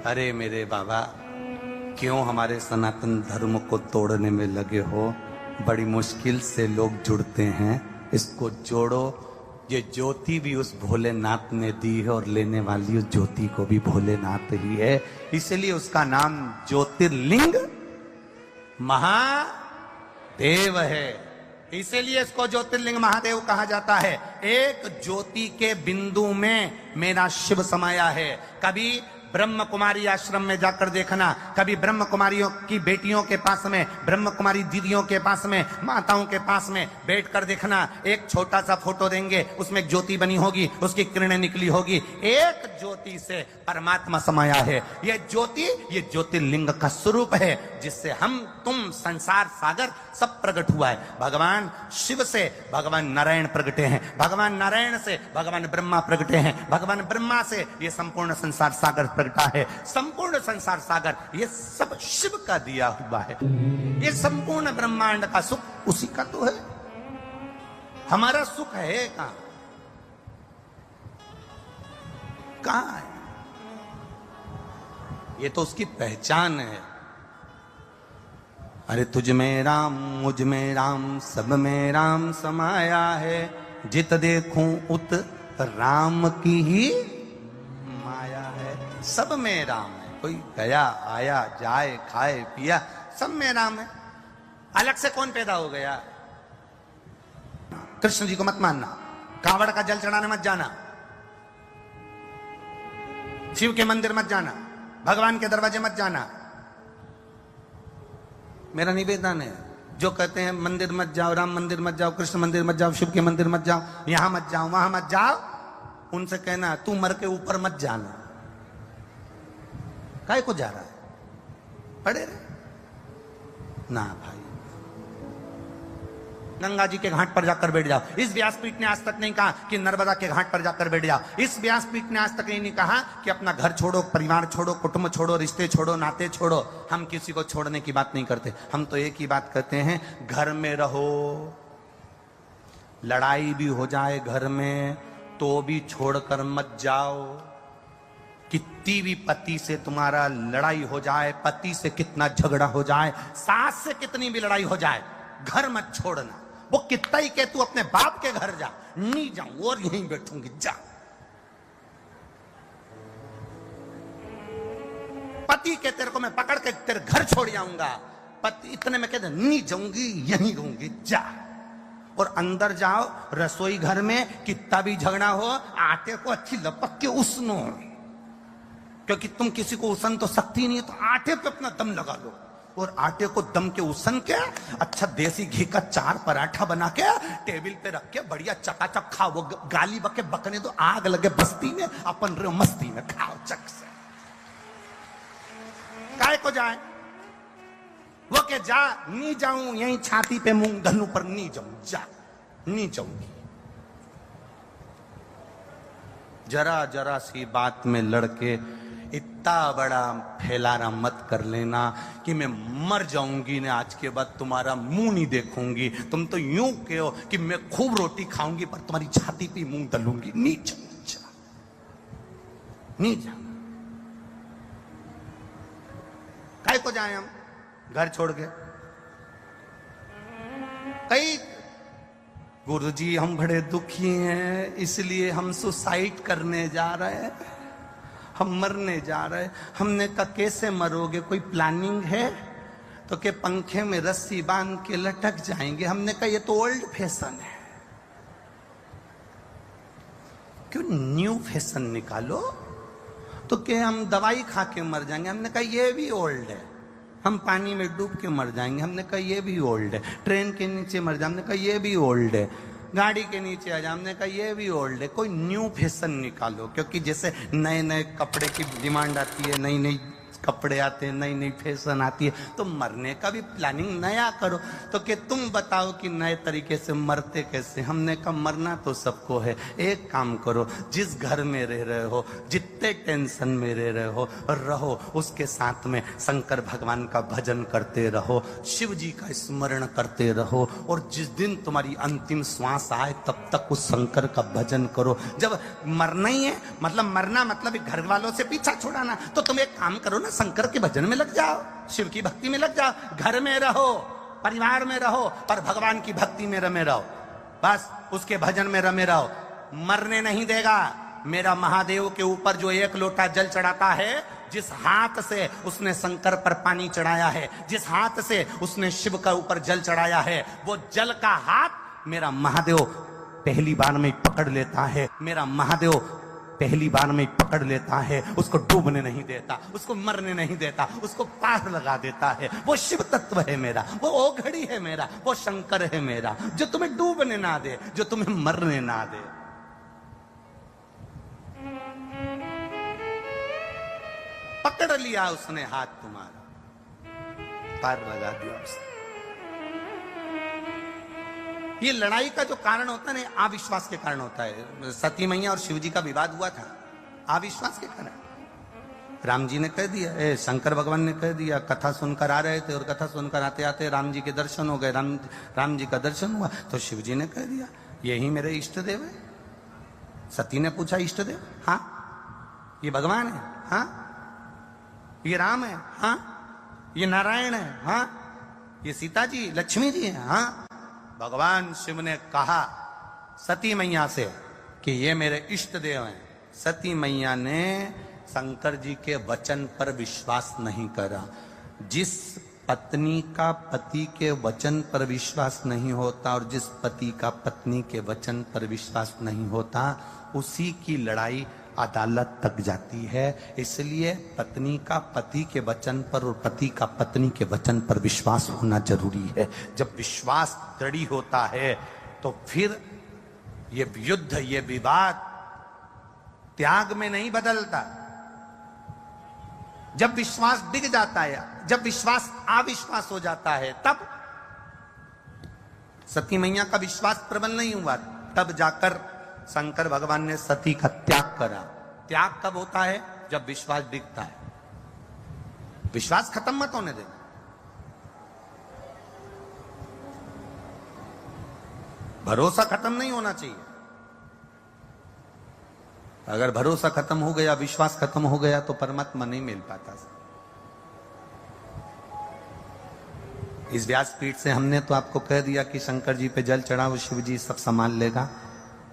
अरे मेरे बाबा, क्यों हमारे सनातन धर्म को तोड़ने में लगे हो? बड़ी मुश्किल से लोग जुड़ते हैं, इसको जोड़ो। ये ज्योति भी उस भोलेनाथ ने दी है और लेने वाली उस ज्योति को भी भोलेनाथ ही है, इसलिए उसका नाम ज्योतिर्लिंग महादेव है। इसीलिए इसको ज्योतिर्लिंग महादेव कहा जाता है। एक ज्योति के बिंदु में मेरा शिव समाया है। कभी ब्रह्म कुमारी आश्रम में जाकर देखना, कभी ब्रह्म कुमारियों की बेटियों के पास में, ब्रह्म कुमारी दीदियों के पास में, माताओं के पास में बैठकर देखना। एक छोटा सा फोटो देंगे, उसमें एक ज्योति बनी होगी, उसकी किरणें निकली होगी। एक ज्योति से परमात्मा समाया है। यह ज्योति, ये ज्योतिर्लिंग का स्वरूप है, जिससे हम तुम संसार सागर सब प्रकट हुआ है। भगवान शिव से भगवान नारायण प्रकटे हैं, भगवान नारायण से भगवान ब्रह्मा प्रकटे हैं, भगवान ब्रह्मा से ये संपूर्ण संसार सागर प्रकटा है। संपूर्ण संसार सागर ये सब शिव का दिया हुआ है। ये संपूर्ण ब्रह्मांड का सुख उसी का तो है। हमारा सुख है कहां? कहां है? ये तो उसकी पहचान है। अरे तुझ में राम, मुझ में राम, सब में राम समाया है। जित देखूं उत राम की ही माया है। सब में राम है। कोई गया आया, जाए खाए पिया, सब में राम है। अलग से कौन पैदा हो गया? कृष्ण जी को मत मानना, कांवड़ का जल चढ़ाने मत जाना, शिव के मंदिर मत जाना, भगवान के दरवाजे मत जाना। मेरा निवेदन है, जो कहते हैं मंदिर मत जाओ, राम मंदिर मत जाओ, कृष्ण मंदिर मत जाओ, शिव के मंदिर मत जाओ, यहां मत जाओ, वहां मत जाओ, उनसे कहना तू मर के ऊपर मत जाना। काय को जा रहा है? पड़े रहे ना भाई। गंगा जी के घाट पर जाकर बैठ जाओ। इस व्यासपीठ ने आज तक नहीं कहा कि नर्मदा के घाट पर जाकर बैठ जाओ। इस व्यासपीठ ने आज तक नहीं कहा कि अपना घर छोड़ो, परिवार छोड़ो, कुटुंब छोड़ो, रिश्ते छोड़ो, नाते छोड़ो। हम किसी को छोड़ने की बात नहीं करते। हम तो एक ही बात करते हैं, घर में रहो। लड़ाई भी हो जाए घर में तो भी छोड़कर मत जाओ। कितनी भी पति से तुम्हारा लड़ाई हो जाए, पति से कितना झगड़ा हो जाए, सास से कितनी भी लड़ाई हो जाए, घर मत छोड़ना। वो कितना ही के तू अपने बाप के घर जा, नहीं जाऊं और यहीं बैठूंगी, जा। पति के तेरे को मैं पकड़ के तेरे घर छोड़ जाऊंगा, पति इतने में कहते नहीं जाऊंगी, यहीं रहूंगी, जा। और अंदर जाओ, रसोई घर में कितना भी झगड़ा हो, आटे को अच्छी लपक के उसनो, क्योंकि तुम किसी को उसन तो सकती नहीं है, तो आटे पे अपना दम लगा लो। और आटे को दम के उसन के अच्छा देसी घी का 4 पराठा बना के टेबल पे रख के बढ़िया चकाचक खाओ। वो गाली बके बकने तो आग लगे बस्ती में, अपन रे मस्ती में खाओ चक से। काय को जाए? वो के जा, नहीं जाऊं, यहीं छाती पे मूंग धनु पर नहीं जाऊं, जा, नहीं जाऊंगी। जरा जरा सी बात में लड़के इतना बड़ा फैलाना मत कर लेना कि मैं मर जाऊंगी ना, आज के बाद तुम्हारा मुंह नहीं देखूंगी। तुम तो यूं कहो कि मैं खूब रोटी खाऊंगी पर तुम्हारी छाती पे मुंह दलूंगी। नहीं जा, नहीं जा। काय को जाए हम घर छोड़ के? कई गुरुजी हम बड़े दुखी हैं, इसलिए हम सुसाइड करने जा रहे हैं, हम मरने जा रहे हैं। हमने कहा कैसे मरोगे, कोई प्लानिंग है? तो के पंखे में रस्सी बांध के लटक जाएंगे। हमने कहा ये तो ओल्ड फैशन है, क्यों न्यू फैशन निकालो? तो के हम दवाई खा के मर जाएंगे। हमने कहा ये भी ओल्ड है। हम पानी में डूब के मर जाएंगे। हमने कहा ये भी ओल्ड है। ट्रेन के नीचे मर जाए, हमने कहा ये भी ओल्ड है। गाड़ी के नीचे आ जाए, हमने कहा ये भी ओल्ड है। कोई न्यू फैशन निकालो, क्योंकि जैसे नए नए कपड़े की डिमांड आती है, नई नई कपड़े आते हैं, नई नई फैशन आती है, तो मरने का भी प्लानिंग नया करो। तो कि तुम बताओ कि नए तरीके से मरते कैसे? हमने कहा मरना तो सबको है, एक काम करो, जिस घर में रह रहे हो, जितने टेंशन में रह रहे हो, रहो, उसके साथ में शंकर भगवान का भजन करते रहो, शिव जी का स्मरण करते रहो, और जिस दिन तुम्हारी अंतिम श्वास आए तब तक उस शंकर का भजन करो। जब मरना ही है, मतलब मरना मतलब घर वालों से पीछा छुड़ाना, तो तुम एक काम करो ना, शंकर के भजन में लग जाओ, शिव की भक्ति में लग जाओ, घर में रहो, परिवार में रहो, पर भगवान की भक्ति में रमे रहो, बस उसके भजन में रमे रहो। मरने नहीं देगा। मेरा महादेव के ऊपर जो 1 लोटा जल चढ़ाता है, जिस हाथ से उसने शंकर पर पानी चढ़ाया है, जिस हाथ से उसने शिव का ऊपर जल चढ़ाया है, वो जल का हाथ मेरा महादेव पहली बार में पकड़ लेता है। मेरा महादेव पहली बार में पकड़ लेता है, उसको डूबने नहीं देता, उसको मरने नहीं देता, उसको पार लगा देता है। वो शिव तत्व है मेरा, वो ओघड़ी है मेरा, वो शंकर है मेरा, जो तुम्हें डूबने ना दे, जो तुम्हें मरने ना दे। पकड़ लिया उसने हाथ तुम्हारा, पार लगा दिया उसने। ये लड़ाई का जो कारण होता है ना, अविश्वास के कारण होता है। सती मैया और शिव जी का विवाद हुआ था अविश्वास के कारण। राम जी ने कह दिया, शंकर भगवान ने कह दिया, कथा सुनकर आ रहे थे और कथा सुनकर आते आते राम जी के दर्शन हो गए, राम जी का दर्शन हुआ, तो शिव जी ने कह दिया यही मेरे इष्ट देव है। सती ने पूछा इष्ट देव? हाँ। ये भगवान है? हाँ। ये राम है? हाँ। ये नारायण है? हाँ। ये सीता जी लक्ष्मी जी है? हाँ। भगवान शिव ने कहा सती मैया से कि ये मेरे इष्ट देव हैं। सती मैया ने शंकर जी के वचन पर विश्वास नहीं करा। जिस पत्नी का पति के वचन पर विश्वास नहीं होता और जिस पति का पत्नी के वचन पर विश्वास नहीं होता, उसी की लड़ाई अदालत तक जाती है। इसलिए पत्नी का पति के वचन पर और पति का पत्नी के वचन पर विश्वास होना जरूरी है। जब विश्वास दृढ़ होता है तो फिर ये युद्ध, ये विवाद त्याग में नहीं बदलता। जब विश्वास डिग जाता है, जब विश्वास अविश्वास हो जाता है, तब सती मैया का विश्वास प्रबल नहीं हुआ, तब जाकर शंकर भगवान ने सती का त्याग करा। त्याग कब होता है? जब विश्वास डिगता है। विश्वास खत्म मत होने देना। भरोसा खत्म नहीं होना चाहिए। अगर भरोसा खत्म हो गया, विश्वास खत्म हो गया, तो परमात्मा नहीं मिल पाता। इस व्यासपीठ से हमने तो आपको कह दिया कि शंकर जी पे जल चढ़ाओ, शिव जी सब संभाल लेगा।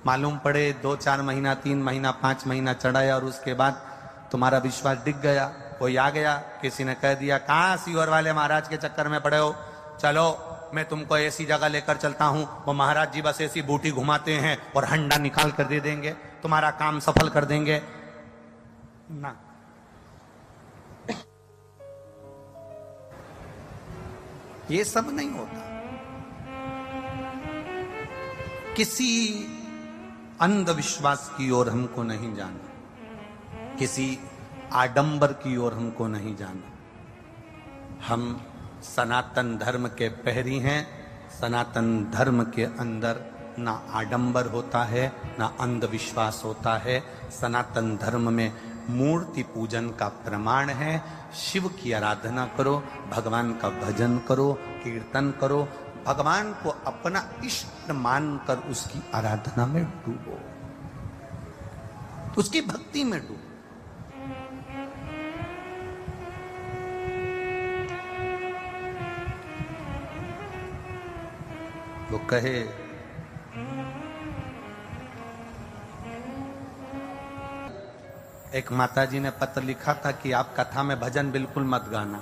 मालूम पड़े 2-4 महीना, 3 महीना, 5 महीना चढ़ाया और उसके बाद तुम्हारा विश्वास डिग गया, कोई आ गया, किसी ने कह दिया कहां सीवर वाले महाराज के चक्कर में पड़े हो, चलो मैं तुमको ऐसी जगह लेकर चलता हूं, वो महाराज जी बस ऐसी बूटी घुमाते हैं और हंडा निकाल कर दे देंगे, तुम्हारा काम सफल कर देंगे ना। ये सब नहीं होता। किसी अंधविश्वास की ओर हमको नहीं जाना, किसी आडंबर की ओर हमको नहीं जाना। हम सनातन धर्म के पहरी हैं। सनातन धर्म के अंदर ना आडंबर होता है, ना अंधविश्वास होता है। सनातन धर्म में मूर्ति पूजन का प्रमाण है। शिव की आराधना करो, भगवान का भजन करो, कीर्तन करो, भगवान को अपना इष्ट मानकर उसकी आराधना में डूबो, उसकी भक्ति में डूबो। वो कहे एक माताजी ने पत्र लिखा था कि आप कथा में भजन बिल्कुल मत गाना।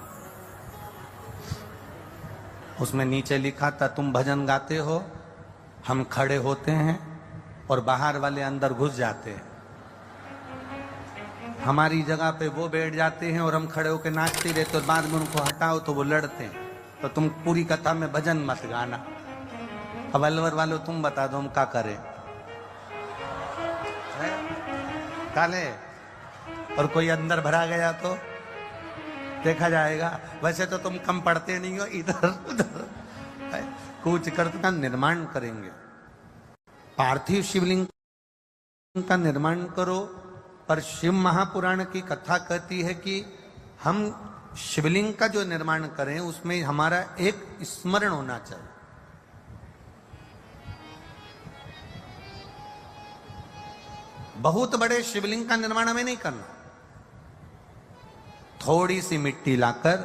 उसमें नीचे लिखा था तुम भजन गाते हो, हम खड़े होते हैं और बाहर वाले अंदर घुस जाते हैं। हमारी जगह पे वो बैठ जाते हैं और हम खड़े होकर नाचते रहते और बाद में उनको हटाओ तो वो लड़ते हैं। तो तुम पूरी कथा में भजन मत गाना। अब अलवर वालों तुम बता दो हम क्या करें? काले और कोई अंदर भरा गया तो देखा जाएगा। वैसे तो तुम कम पढ़ते नहीं हो, इधर उधर कूच कर का निर्माण करेंगे। पार्थिव शिवलिंग का निर्माण करो, पर शिव महापुराण की कथा कहती है कि हम शिवलिंग का जो निर्माण करें उसमें हमारा एक स्मरण होना चाहिए। बहुत बड़े शिवलिंग का निर्माण हमें नहीं करना। थोड़ी सी मिट्टी लाकर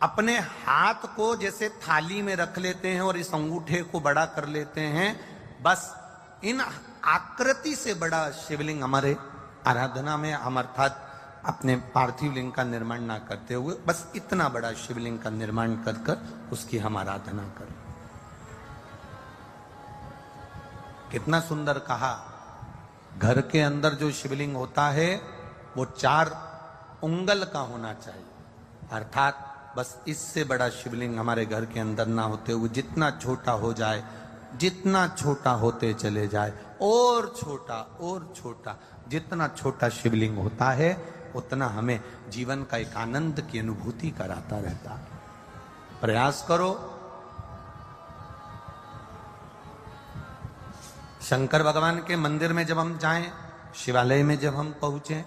अपने हाथ को जैसे थाली में रख लेते हैं और इस अंगूठे को बड़ा कर लेते हैं, बस इन आकृति से बड़ा शिवलिंग हमारे आराधना में हम अर्थात अपने पार्थिव लिंग का निर्माण ना करते हुए बस इतना बड़ा शिवलिंग का निर्माण कर कर उसकी हम आराधना करें। कितना सुंदर कहा। घर के अंदर जो शिवलिंग होता है वो 4 उंगल का होना चाहिए, अर्थात बस इससे बड़ा शिवलिंग हमारे घर के अंदर ना होते हुए जितना छोटा हो जाए, जितना छोटा होते चले जाए, और छोटा, जितना छोटा शिवलिंग होता है उतना हमें जीवन का एक आनंद की अनुभूति कराता रहता। प्रयास करो। शंकर भगवान के मंदिर में जब हम जाएं, शिवालय में जब हम पहुंचे,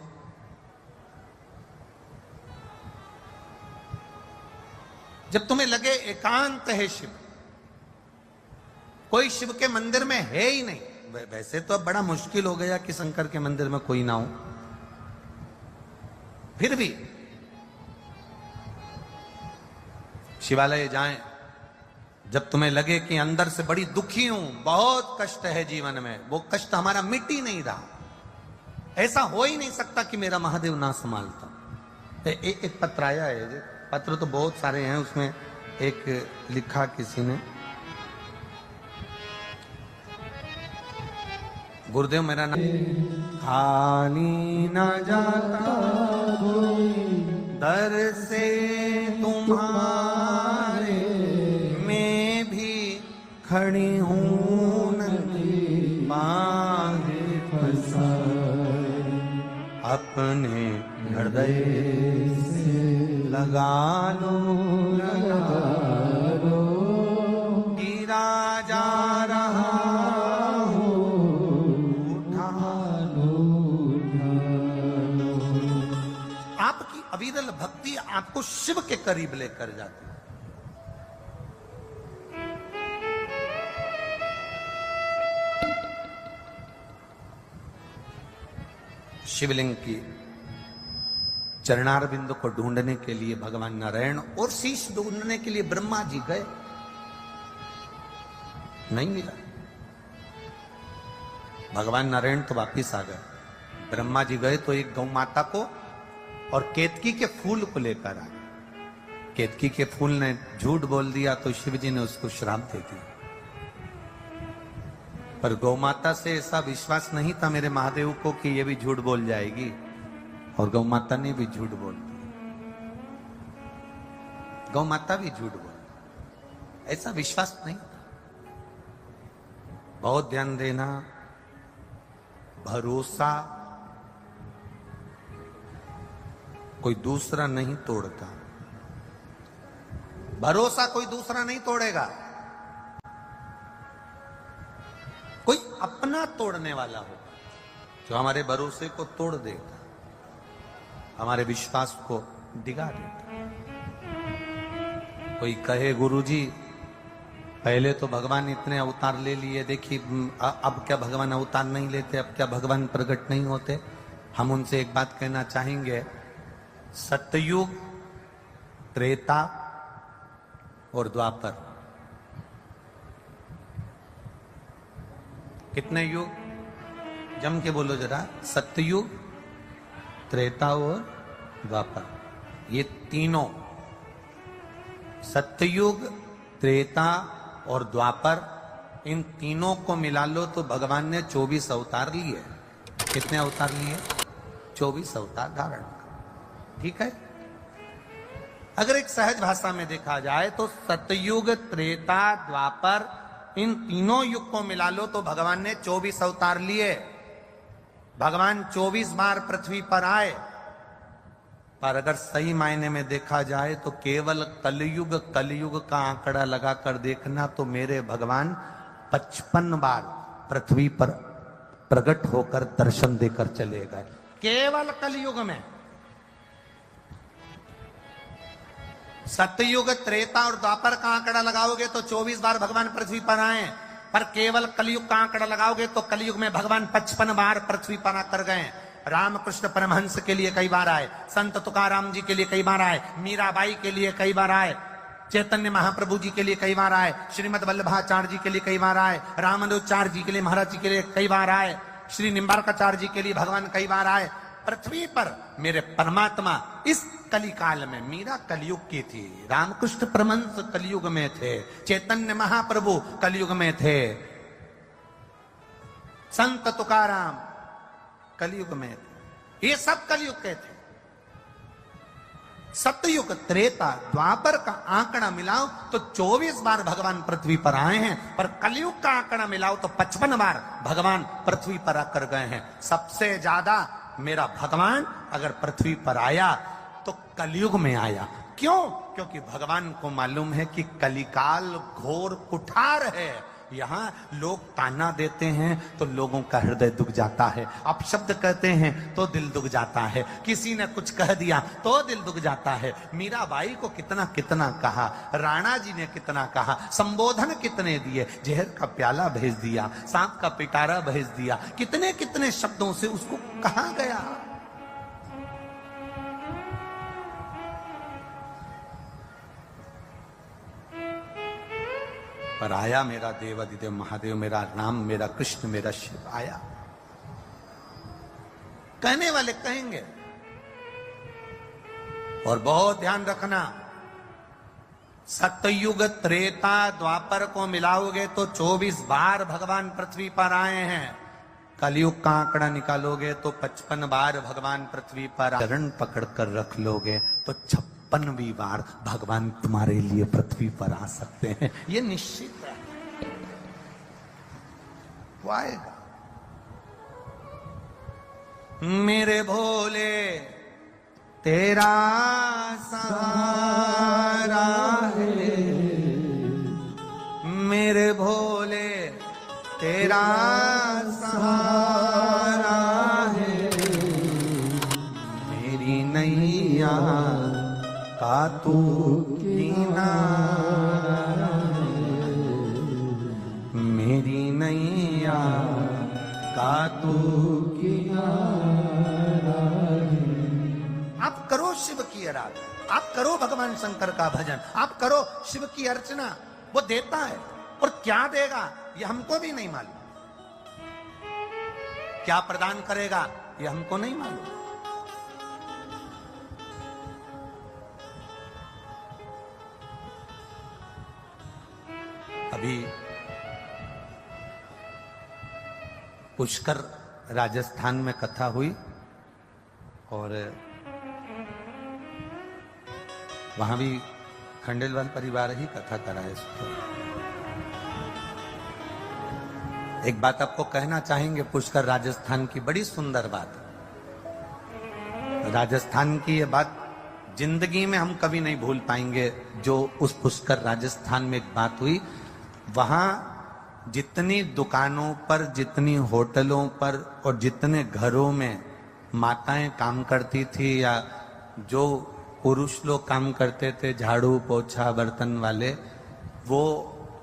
जब तुम्हें लगे एकांत है शिव, कोई शिव के मंदिर में है ही नहीं। वैसे तो अब बड़ा मुश्किल हो गया कि शंकर के मंदिर में कोई ना हो, फिर भी शिवालय जाएं, जब तुम्हें लगे कि अंदर से बड़ी दुखी हूं, बहुत कष्ट है जीवन में, वो कष्ट हमारा मिट ही नहीं रहा, ऐसा हो ही नहीं सकता कि मेरा महादेव ना संभालता। एक पत्र आया है, पत्र तो बहुत सारे हैं, उसमें एक लिखा किसी ने, गुरुदेव मेरा नाम खाली न जाता दर से तुम्हारे, मैं भी खड़ी हूं नदी मांगे फंसाए, अपने हृदय से लगा लो गिरा जा रहा अविरल भक्ति आपको शिव के करीब लेकर जाती है। शिवलिंग की चरणारविंद को ढूंढने के लिए भगवान नारायण और शीश ढूंढने के लिए ब्रह्मा जी गए, नहीं मिला। भगवान नारायण तो वापिस आ गए, ब्रह्मा जी गए तो एक गौ माता को और केतकी के फूल को लेकर आए। केतकी के फूल ने झूठ बोल दिया तो शिव जी ने उसको श्राप दे दिया, पर गौ माता से ऐसा विश्वास नहीं था मेरे महादेव को कि ये भी झूठ बोल जाएगी, और गौ माता ने भी झूठ बोल दिया। गौ माता भी झूठ बोल, ऐसा विश्वास नहीं था। बहुत ध्यान देना, भरोसा कोई दूसरा नहीं तोड़ता, भरोसा कोई दूसरा नहीं तोड़ेगा, कोई अपना तोड़ने वाला होगा जो हमारे भरोसे को तोड़ देगा, हमारे विश्वास को डिगा देगा। कोई कहे गुरुजी पहले तो भगवान इतने अवतार ले लिए, देखिए अब क्या भगवान अवतार नहीं लेते, अब क्या भगवान प्रकट नहीं होते। हम उनसे एक बात कहना चाहेंगे, सतयुग, त्रेता और द्वापर, कितने युग? जम के बोलो जरा। सतयुग, त्रेता और द्वापर, ये तीनों, सतयुग, त्रेता और द्वापर, इन तीनों को मिला लो तो भगवान ने 24 अवतार लिए। कितने अवतार लिए? 24 अवतार धारण। ठीक है। अगर एक सहज भाषा में देखा जाए तो सतयुग, त्रेता, द्वापर, इन तीनों युग को मिला लो तो भगवान ने 24 अवतार लिए। भगवान 24 बार पृथ्वी पर आए, पर अगर सही मायने में देखा जाए तो केवल कलयुग का आंकड़ा लगाकर देखना तो मेरे भगवान 55 बार पृथ्वी पर प्रकट होकर दर्शन देकर चले गए, केवल कलयुग में। सतयुग, त्रेता और द्वापर का आंकड़ा लगाओगे तो 24 बार भगवान पृथ्वी पर आए, पर केवल कलयुग का आंकड़ा लगाओगे तो कलयुग में भगवान 55 बार पृथ्वी पर आकर गए। रामकृष्ण परमहंस के लिए कई बार आए, संत तुकाराम जी के लिए कई बार आए, मीराबाई के लिए कई बार आए, चैतन्य महाप्रभु जी के लिए कई बार आए, श्रीमद वल्लभाचार्य जी के लिए कई बार आए, रामानुजाचार्य जी के लिए, महाराज जी के लिए कई बार आए, श्री निम्बार्काचार्य जी के लिए भगवान कई बार आए। पृथ्वी पर मेरे परमात्मा इस कलिकाल में, मीरा कलयुग की थी, रामकृष्ण परमहंस कलयुग में थे, चैतन्य महाप्रभु कलयुग में थे, संत तुकाराम कलयुग में थे, ये सब कलयुग के थे। सतयुग, त्रेता, द्वापर का आंकड़ा मिलाओ तो 24 बार भगवान पृथ्वी पर आए हैं, पर कलयुग का आंकड़ा मिलाओ तो 55 बार भगवान पृथ्वी पर आकर गए हैं। सबसे ज्यादा मेरा भगवान अगर पृथ्वी पर आया तो कलयुग में आया। क्यों? क्योंकि भगवान को मालूम है कि कलिकाल घोर कुठार है, यहां लोग ताना देते हैं तो लोगों का हृदय दुख जाता है, अपशब्द कहते हैं तो दिल दुख जाता है, किसी ने कुछ कह दिया तो दिल दुख जाता है। मीराबाई को कितना कितना कहा, राणा जी ने कितना कहा, संबोधन कितने दिए, जहर का प्याला भेज दिया, सांप का पिटारा भेज दिया, कितने कितने शब्दों से उसको कहा गया। पर आया मेरा देवादिदेव महादेव, मेरा राम, मेरा कृष्ण, मेरा शिव आया। कहने वाले कहेंगे, और बहुत ध्यान रखना, सतयुग, त्रेता, द्वापर को मिलाओगे तो 24 बार भगवान पृथ्वी पर आए हैं। कलयुग का आंकड़ा निकालोगे तो 55 बार भगवान पृथ्वी पर चरण पकड़कर रख लोगे तो 56वीं बार भगवान तुम्हारे लिए पृथ्वी पर आ सकते हैं। ये निश्चित है, वो आएगा। मेरे भोले तेरा सहारा है, मेरे भोले तेरा सहारा है, मेरी नैया का तू किनारा है, मेरी नैया का तू किनारा है। आप करो शिव की आराधना, आप करो भगवान शंकर का भजन, आप करो शिव की अर्चना, वो देता है। और क्या देगा ये हमको भी नहीं मालूम, क्या प्रदान करेगा ये हमको नहीं मालूम। अभी पुष्कर राजस्थान में कथा हुई और वहां भी खंडेलवाल परिवार ही कथा कराए। एक बात आपको कहना चाहेंगे, पुष्कर राजस्थान की बड़ी सुंदर बात, राजस्थान की ये बात जिंदगी में हम कभी नहीं भूल पाएंगे। जो उस पुष्कर राजस्थान में एक बात हुई, वहां जितनी दुकानों पर, जितनी होटलों पर और जितने घरों में माताएं काम करती थी या जो पुरुष लोग काम करते थे, झाड़ू पोछा बर्तन वाले, वो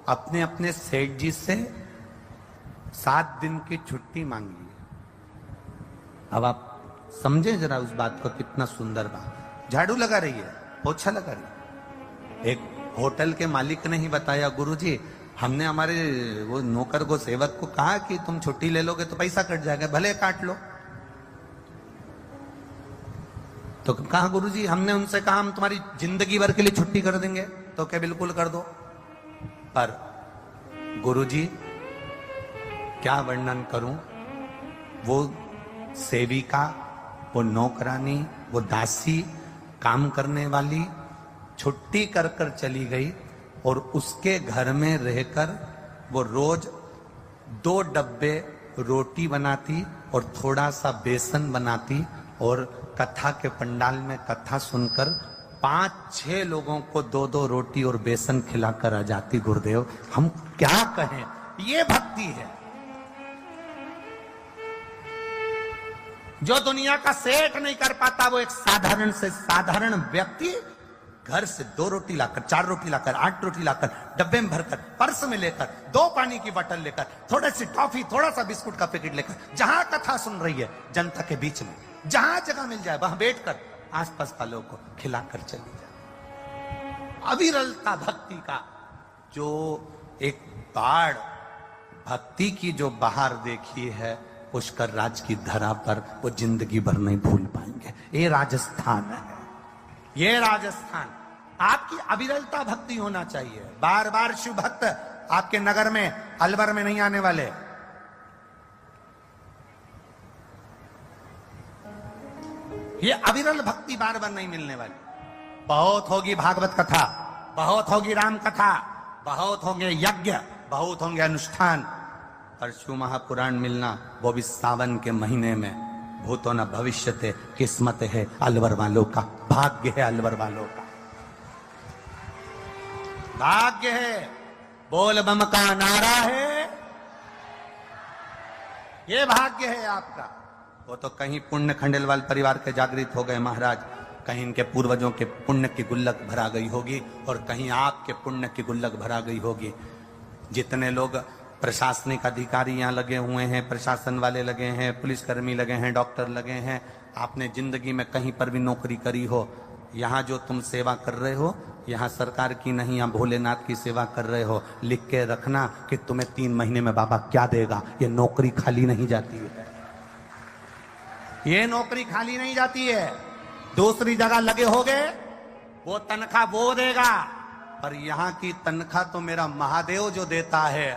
अपने अपने सेठ जी से 7 दिन की छुट्टी मांगी। अब आप समझे जरा उस बात को, कितना सुंदर बात। झाड़ू लगा रही है, पोछा लगा रही है। एक होटल के मालिक ने ही बताया, गुरुजी हमने हमारे वो नौकर को, सेवक को कहा कि तुम छुट्टी ले लोगे तो पैसा कट जाएगा, भले काट लो। तो कहा गुरुजी हमने उनसे कहा हम तुम्हारी जिंदगी भर के लिए छुट्टी कर देंगे, तो क्या बिल्कुल कर दो। पर गुरुजी क्या वर्णन करूं, वो सेविका, वो नौकरानी, वो दासी, काम करने वाली छुट्टी कर कर चली गई और उसके घर में रहकर वो रोज 2 डब्बे रोटी बनाती और थोड़ा सा बेसन बनाती और कथा के पंडाल में कथा सुनकर 5-6 लोगों को 2-2 रोटी और बेसन खिलाकर आ जाती। गुरुदेव हम क्या कहें, ये भक्ति है। जो दुनिया का सेठ नहीं कर पाता वो एक साधारण से साधारण व्यक्ति घर से 2 रोटी लाकर, 4 रोटी लाकर, 8 रोटी लाकर, डब्बे में भरकर, पर्स में लेकर, 2 पानी की बोतल लेकर, थोड़ी सी टॉफी, थोड़ा सा बिस्कुट का पैकेट लेकर, जहां कथा सुन रही है जनता के बीच में, जहां जगह मिल जाए वहां बैठकर आसपास वालों को खिलाकर चली जाए। अविरलता भक्ति का जो एक बाढ़ भक्ति की जो बहार देखी है पुष्कर राज की धरा पर वो जिंदगी भर नहीं भूल पाएंगे। ये राजस्थान है, ये राजस्थान। आपकी अविरलता भक्ति होना चाहिए। बार बार शिव भक्त आपके नगर में, अलवर में नहीं आने वाले। ये अविरल भक्ति बार बार नहीं मिलने वाली। बहुत होगी भागवत कथा, बहुत होगी राम कथा, बहुत होंगे यज्ञ, बहुत होंगे अनुष्ठान, पर शिव महापुराण मिलना वो भी सावन के महीने में। भूतो न भविष्यते, किस्मत है अलवर वालों का, भाग्य है अलवर वालों का, भाग्य है। बोल बम का नारा है, ये भाग्य है आपका। वो तो कहीं पुण्य खंडेलवाल परिवार के जागृत हो गए महाराज, कहीं इनके पूर्वजों के पुण्य की गुल्लक भरा गई होगी और कहीं आपके पुण्य की गुल्लक भरा गई होगी। जितने लोग प्रशासनिक अधिकारी यहाँ लगे हुए हैं, प्रशासन वाले लगे हैं, पुलिसकर्मी लगे हैं, डॉक्टर लगे हैं, आपने जिंदगी में कहीं पर भी नौकरी करी हो, यहाँ जो तुम सेवा कर रहे हो यहाँ सरकार की नहीं, यहाँ भोलेनाथ की सेवा कर रहे हो, लिख के रखना कि तुम्हें 3 महीने में बाबा क्या देगा। ये नौकरी खाली नहीं जाती है, ये नौकरी खाली नहीं जाती है। दूसरी जगह लगे होगे वो तनख्वाह वो देगा, पर यहाँ की तनख्वाह तो मेरा महादेव जो देता है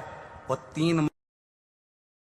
वो 3